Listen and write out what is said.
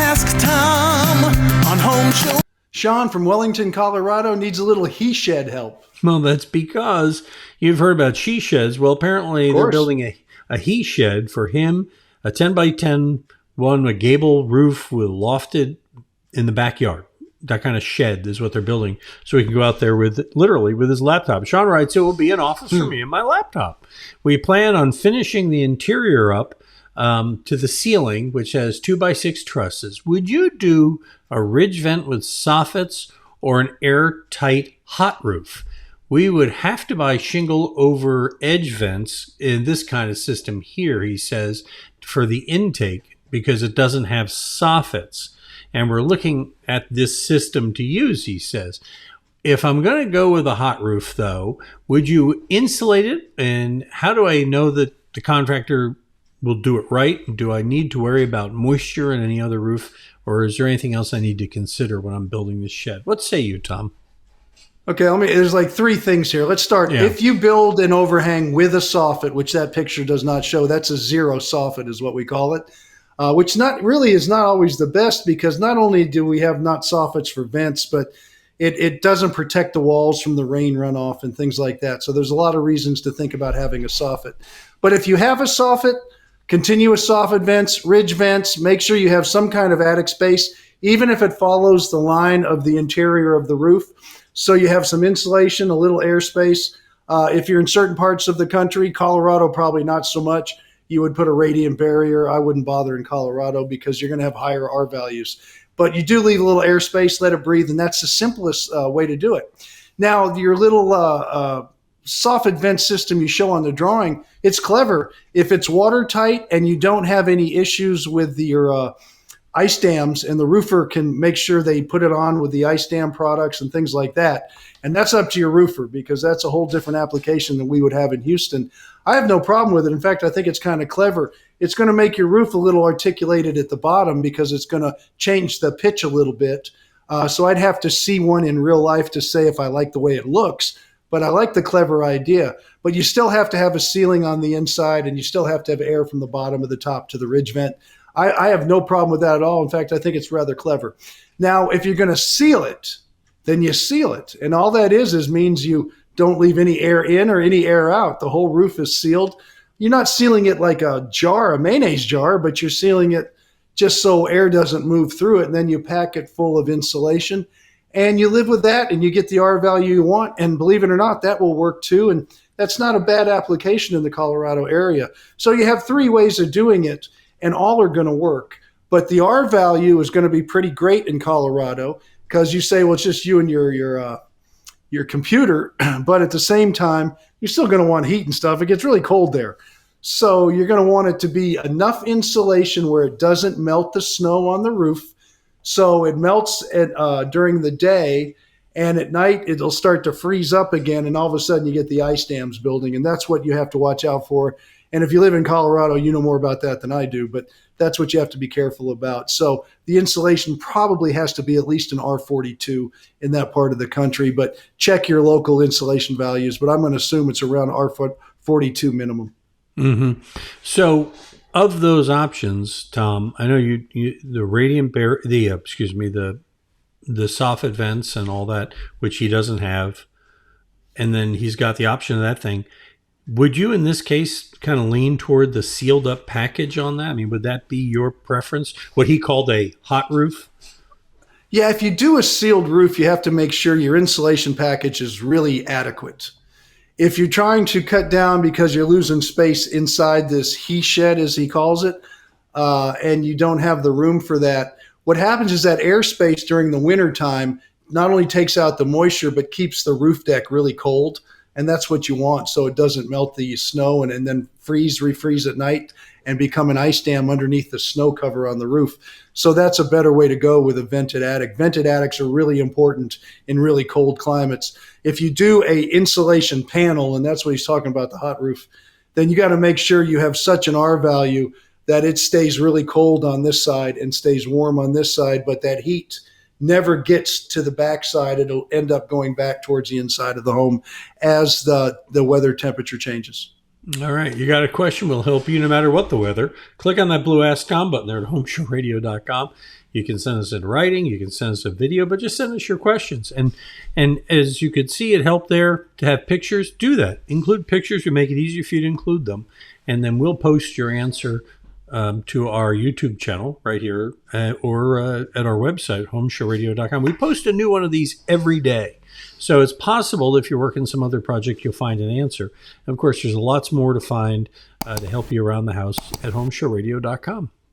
Ask Tom on Home Show. Sean from Wellington, Colorado needs a little he shed help. Well, that's because you've heard about she sheds. Well, apparently they're building a he shed for him, a 10 by 10 one, a gable roof with lofted in the backyard. That kind of shed is what they're building, so he can go out there literally with his laptop. Sean writes, it will be an office for me and my laptop. We plan on finishing the interior up to the ceiling, which has 2x6 trusses. Would you do a ridge vent with soffits or an airtight hot roof? We would have to buy shingle over edge vents in this kind of system here, he says, for the intake because it doesn't have soffits. And we're looking at this system to use, he says. If I'm going to go with a hot roof, though, would you insulate it? And how do I know that the contractor will do it right? Do I need to worry about moisture in any other roof? Or is there anything else I need to consider when I'm building this shed? What say you, Tom? Okay, there's like three things here. Let's start. Yeah. If you build an overhang with a soffit, which that picture does not show, that's a zero soffit is what we call it. Which is not always the best, because not only do we have not soffits for vents, but it doesn't protect the walls from the rain runoff and things like that. So there's a lot of reasons to think about having a soffit. But if you have a soffit, continuous soffit vents, ridge vents, make sure you have some kind of attic space, even if it follows the line of the interior of the roof. So you have some insulation, a little airspace. If you're in certain parts of the country, Colorado, probably not so much. You would put a radiant barrier. I wouldn't bother in Colorado because you're going to have higher R values. But you do leave a little airspace, let it breathe, and that's the simplest way to do it. Now, your little soffit vent system you show on the drawing, it's clever. If it's watertight and you don't have any issues with your ice dams, and the roofer can make sure they put it on with the ice dam products and things like that. And that's up to your roofer, because that's a whole different application than we would have in Houston. I have no problem with it. In fact, I think it's kind of clever. It's going to make your roof a little articulated at the bottom because it's going to change the pitch a little bit. So I'd have to see one in real life to say if I like the way it looks, but I like the clever idea. But you still have to have a ceiling on the inside, and you still have to have air from the bottom of the top to the ridge vent. I have no problem with that at all. In fact, I think it's rather clever. Now, if you're going to seal it, then you seal it. And all that means you don't leave any air in or any air out. The whole roof is sealed. You're not sealing it like a jar, a mayonnaise jar, but you're sealing it just so air doesn't move through it. And then you pack it full of insulation, and you live with that, and you get the R value you want. And believe it or not, that will work too. And that's not a bad application in the Colorado area. So you have three ways of doing it, and all are going to work. But the R value is going to be pretty great in Colorado, because you say, well, it's just you and your computer, but at the same time, you're still going to want heat and stuff. It gets really cold there. So you're going to want it to be enough insulation where it doesn't melt the snow on the roof. So it melts during the day, and at night it'll start to freeze up again, and all of a sudden you get the ice dams building, and that's what you have to watch out for. And if you live in Colorado, you know more about that than I do, but that's what you have to be careful about. So the insulation probably has to be at least an R42 in that part of the country, but check your local insulation values. But I'm going to assume it's around R42 minimum. Mm-hmm. So of those options, Tom, I know you the radiant the soffit vents and all that, which he doesn't have, and then he's got the option of that thing. Would you, in this case, kind of lean toward the sealed up package on that? I mean, would that be your preference? What he called a hot roof? Yeah, if you do a sealed roof, you have to make sure your insulation package is really adequate. If you're trying to cut down because you're losing space inside this he shed, as he calls it, and you don't have the room for that, what happens is that airspace during the winter time not only takes out the moisture, but keeps the roof deck really cold. And that's what you want, so it doesn't melt the snow and then refreeze at night and become an ice dam underneath the snow cover on the roof. So that's a better way to go with a vented attic. Vented attics are really important in really cold climates. If you do a insulation panel, and that's what he's talking about, the hot roof, then you got to make sure you have such an R value that it stays really cold on this side and stays warm on this side, but that heat never gets to the backside. It'll end up going back towards the inside of the home as the weather temperature changes. All right. You got a question, we'll help you no matter what the weather. Click on that blue Ask Tom button there at HomeShowRadio.com. You can send us in writing. You can send us a video, but just send us your questions. And as you could see, it helped there to have pictures. Do that. Include pictures. We make it easier for you to include them. And then we'll post your answer to our YouTube channel right here or at our website, HomeShowRadio.com. We post a new one of these every day. So it's possible if you're working some other project, you'll find an answer. And of course, there's lots more to find to help you around the house at HomeShowRadio.com.